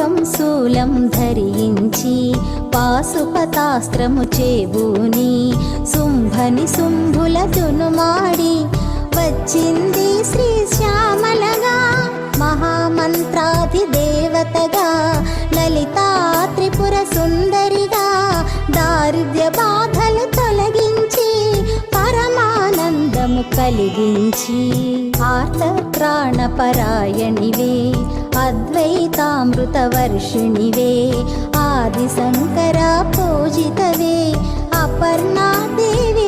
ఖడ్గం శూలం ధరించి పాశుపతాస్త్రము చేబూని శుంభని శుంభుల దునుమాడి వచ్చింది శ్రీ శ్యామలగా మహామంత్రాధిదేవతగా లలితా త్రిపుర సుందరిగా దారిద్ర్య బాధలు తొలగించి పరమానందము కలిగించి ఆర్తత్రాణపరాయణివే అద్వైతామృత వర్షిణివే ఆది శంకర పూజితవే అపర్ణాదేవి